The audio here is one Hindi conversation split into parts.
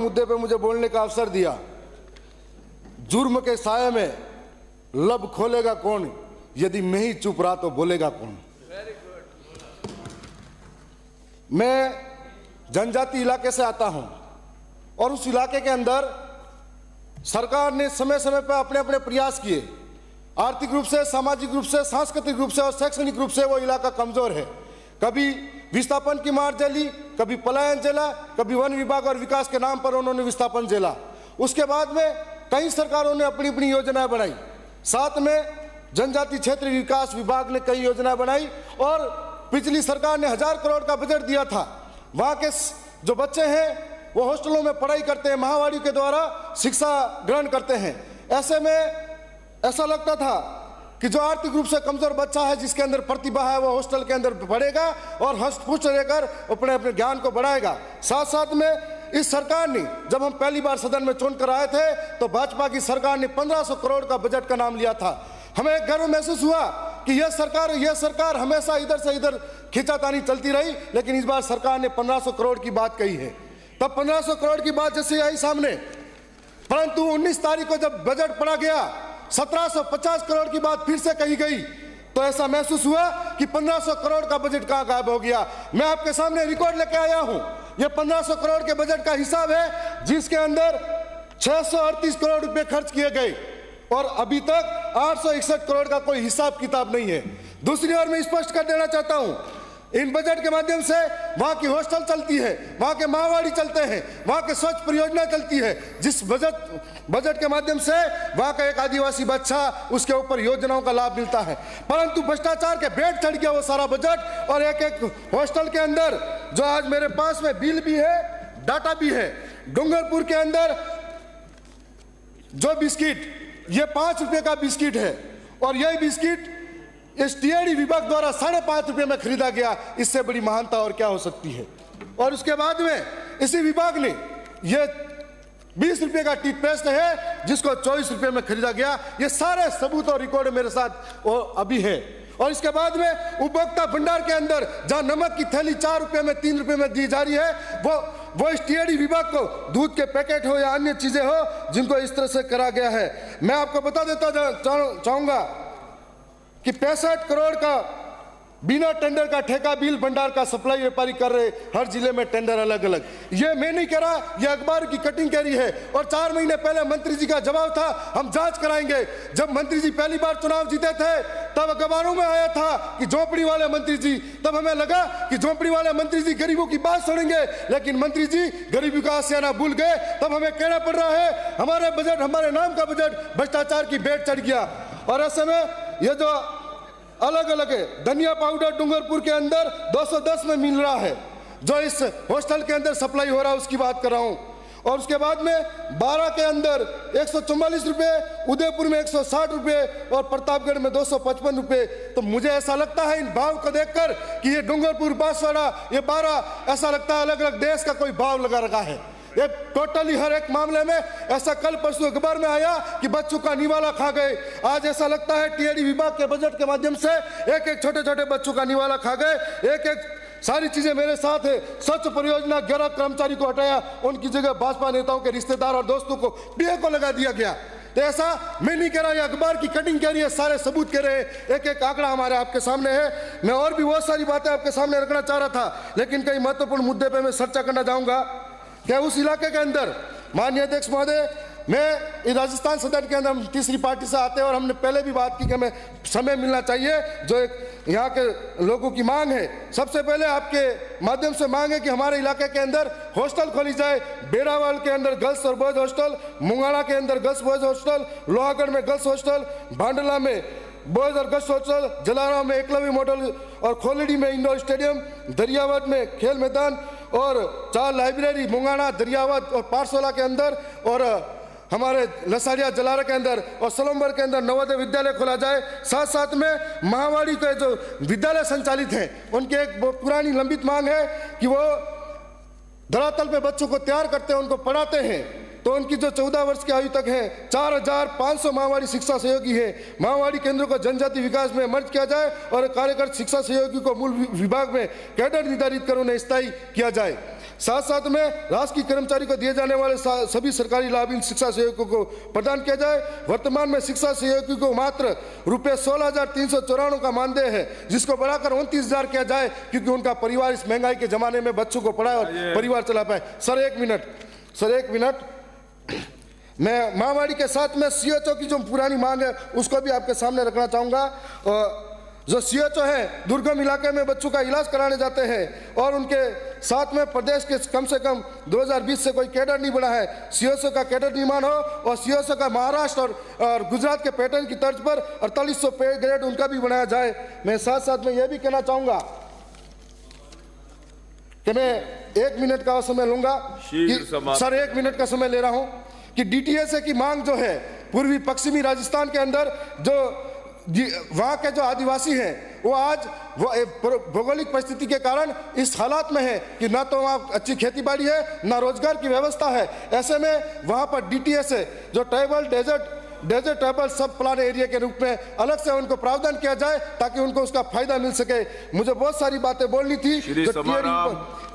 मुद्दे पे मुझे बोलने का अवसर दिया। जुर्म के साये में लब खोलेगा कौन, यदि मैं ही चुप रहा तो बोलेगा कौन। मैं जनजाति इलाके से आता हूं और उस इलाके के अंदर सरकार ने समय समय पर अपने अपने प्रयास किए। आर्थिक रूप से, सामाजिक रूप से, सांस्कृतिक रूप से और शैक्षणिक रूप से वो इलाका कमजोर है। कभी विस्थापन की मार झेली, कभी पलायन झेला, कभी वन विभाग और विकास के नाम पर उन्होंने विस्थापन झेला। उसके बाद में कई सरकारों ने अपनी अपनी योजनाएं बनाई। साथ में जनजाति क्षेत्र विकास विभाग ने कई योजनाएं बनाई और पिछली सरकार ने 1000 करोड़ का बजट दिया था। वहाँ के जो बच्चे हैं वो हॉस्टलों में पढ़ाई करते हैं, महावाड़ी के द्वारा शिक्षा ग्रहण करते हैं। ऐसे में ऐसा लगता था कि जो आर्थिक रूप से कमजोर बच्चा है, जिसके अंदर प्रतिभा है, वो हॉस्टल के अंदर पढ़ेगा और हष्ट-पुष्ट रहकर अपने अपने ज्ञान को बढ़ाएगा। साथ साथ में इस सरकार ने, जब हम पहली बार सदन में चुन कर आए थे तो भाजपा की सरकार ने 1500 करोड़ का बजट का नाम लिया था। हमें एक गर्व महसूस हुआ कि यह सरकार हमेशा इधर से इधर खींचातानी चलती रही, लेकिन इस बार सरकार ने 1500 करोड़ की बात कही है। तब 1500 करोड़ की बात जैसे आई सामने, परंतु 19 तारीख को जब बजट पढ़ा गया 1750 करोड़ की बात फिर से कही गई, तो ऐसा महसूस हुआ कि 1500 करोड़ का बजट कहां गायब हो गया। मैं आपके सामने रिकॉर्ड लेके आया हूं। यह 1500 करोड़ के बजट का हिसाब है, जिसके अंदर 638 करोड़ रुपए खर्च किए गए और अभी तक 861 करोड़ का कोई हिसाब किताब नहीं है। दूसरी ओर मैं स्पष्ट कर देना चाहता हूं, इन बजट के माध्यम से वहां की हॉस्टल चलती है, वहां के माहवाड़ी चलते हैं, वहां के स्वच्छ परियोजना चलती है। जिस बजट के माध्यम से वहां का एक आदिवासी बच्चा, उसके ऊपर योजनाओं का लाभ मिलता है। परंतु भ्रष्टाचार के भेंट चढ़ गया वो सारा बजट और एक एक हॉस्टल के अंदर, जो आज मेरे पास में बिल भी है, डाटा भी है, डूंगरपुर के अंदर जो बिस्किट, ये 5 रुपए का बिस्किट है और यही बिस्किट इस टीआईडी विभाग द्वारा 5.5 रुपए में खरीदा गया। इससे बड़ी महानता और क्या हो सकती है। और उसके बाद में इसी विभाग ने ये 20 रुपए का टूथपेस्ट है जिसको 24 रुपए में खरीदा गया। ये सारे सबूत और रिकॉर्ड मेरे साथ और अभी है। और इसके बाद में उपभोक्ता भंडार के अंदर जहां नमक की थैली 4 रुपए में, 3 रुपए में दी जा रही है, वो इस टीआईडी विभाग को दूध के पैकेट हो या अन्य चीजें हो, जिनको इस तरह से करा गया है। मैं आपको बता देता चाहूंगा कि 65 करोड़ का बिना टेंडर का ठेका बिल भंडार का सप्लाई व्यापारी कर रहे, हर जिले में टेंडर अलग अलग। ये मैं नहीं कह रहा, ये अखबार की कटिंग कह रही है। और 4 महीने पहले मंत्री जी का जवाब था, हम जांच कराएंगे। जब मंत्री जी पहली बार चुनाव जीते थे तब अखबारों में आया था कि झोंपड़ी वाले मंत्री जी, तब हमें लगा कि झोंपड़ी वाले मंत्री जी गरीबों की बात सुनेंगे, लेकिन मंत्री जी गरीबी का आशियाना भूल गए। तब हमें कहना पड़ रहा है हमारे बजट, हमारे नाम का बजट भ्रष्टाचार की भेंट चढ़ गया। और ऐसे में ये जो अलग अलग है, धनिया पाउडर डूंगरपुर के अंदर 210 में मिल रहा है, जो इस हॉस्टल के अंदर सप्लाई हो रहा है उसकी बात कर रहा हूं। और उसके बाद में 12 के अंदर 144 रुपए, उदयपुर में 160 रुपए और प्रतापगढ़ में 255 रुपए। तो मुझे ऐसा लगता है इन भाव को देखकर कि ये डूंगरपुर, बांसवाड़ा, ये 12, ऐसा लगता है अलग अलग देश का कोई भाव लगा रखा है। ये टोटली हर एक मामले में ऐसा कल परसों अखबार में आया कि बच्चों का निवाला खा गए। आज ऐसा लगता है टीआईडी विभाग के बजट के माध्यम से एक एक छोटे छोटे बच्चों का निवाला खा गए। एक एक सारी चीजें मेरे साथ है। स्वच्छ परियोजना 11 कर्मचारी को हटाया, उनकी जगह भाजपा नेताओं के रिश्तेदार और दोस्तों को पीए को लगा दिया गया। तो ऐसा मैं नहीं कह रहा, ये अखबार की कटिंग कह रही है, सारे सबूत कह रहे हैं, एक एक आंकड़ा हमारे आपके सामने है। मैं और भी बहुत सारी बातें आपके सामने रखना चाह रहा था, लेकिन कई महत्वपूर्ण मुद्दे पर मैं चर्चा करना चाहूंगा। क्या उस इलाके के अंदर, माननीय अध्यक्ष महोदय, मैं इस राजस्थान सदन के अंदर हम तीसरी पार्टी से आते हैं और हमने पहले भी बात की कि हमें समय मिलना चाहिए, जो एक यहाँ के लोगों की मांग है। सबसे पहले आपके माध्यम से मांग है कि हमारे इलाके के अंदर हॉस्टल खोली जाए। बेड़ावाल के अंदर गर्ल्स और बॉयज हॉस्टल, मुंगाड़ा के अंदर गर्ल्स बॉयज हॉस्टल, लोहागढ़ में गर्ल्स हॉस्टल, भांडला में बॉयज और गर्ल्स हॉस्टल, जलाराम में एकलव्य मॉडल और खोलड़ी में इंडोर स्टेडियम, दरियावद में खेल मैदान और 4 लाइब्रेरी मुंगाना, दरियावद और पारसोला के अंदर, और हमारे लसाड़िया जलारा के अंदर और सलोम्बर के अंदर नवोदय विद्यालय खोला जाए। साथ साथ में महावाड़ी के जो विद्यालय संचालित हैं, उनकी एक पुरानी लंबित मांग है कि वो धरातल पे बच्चों को तैयार करते हैं, उनको पढ़ाते हैं। तो उनकी जो 14 वर्ष की आयु तक है, 4500 माहवाड़ी शिक्षा सहयोगी है। माहवाड़ी केंद्रों को जनजाति विकास में मर्ज किया जाए और कार्यकर शिक्षा सहयोगी को मूल विभाग में कैडर निर्धारित कर उन्हें स्थायी किया जाए। साथ साथ में राजकीय कर्मचारी को दिए जाने वाले सभी सरकारी लाभ इन शिक्षा सहयोगियों को प्रदान किया जाए। वर्तमान में शिक्षा सहयोगी को मात्र रुपये 16,394 का मानदेय है, जिसको बढ़ाकर 29,000 किया जाए, क्योंकि उनका परिवार इस महंगाई के जमाने में बच्चों को पढ़ाए और परिवार चला पाए। सर एक मिनट, मैं माहवाड़ी के साथ में सीएचओ की जो पुरानी मांग है उसको भी आपके सामने रखना चाहूँगा। जो सीएचओ है दुर्गम इलाके में बच्चों का इलाज कराने जाते हैं और उनके साथ में प्रदेश के कम से कम 2020 से कोई कैडर नहीं बना है। सीएचओ का कैडर निर्माण हो और सीएचओ का महाराष्ट्र और गुजरात के पैटर्न की तर्ज पर 4800 पे ग्रेड उनका भी बनाया जाए। मैं साथ साथ में यह भी कहना चाहूँगा कि मैं 1 मिनट का समय लूंगा सर, 1 मिनट का समय ले रहा हूं कि डीटीएसए की मांग जो है पूर्वी पश्चिमी राजस्थान के अंदर जो वहाँ के जो आदिवासी हैं वो आज वो भौगोलिक परिस्थिति के कारण इस हालात में है कि ना तो वहाँ अच्छी खेती बाड़ी है ना रोजगार की व्यवस्था है। ऐसे में वहाँ पर डीटीएसए जो tribal desert tribal sub plan area के रूप में अलग से उनको प्रावधान किया जाए ताकि उनको उसका फायदा मिल सके। मुझे बहुत सारी बातें बोलनी थी,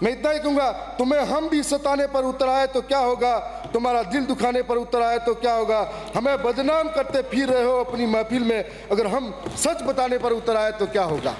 मैं इतना ही कहूँगा, तुम्हें हम भी सताने पर उतर आए तो क्या होगा, तुम्हारा दिल दुखाने पर उतर आए तो क्या होगा। हमें बदनाम करते फिर रहे हो अपनी महफिल में, अगर हम सच बताने पर उतर आए तो क्या होगा।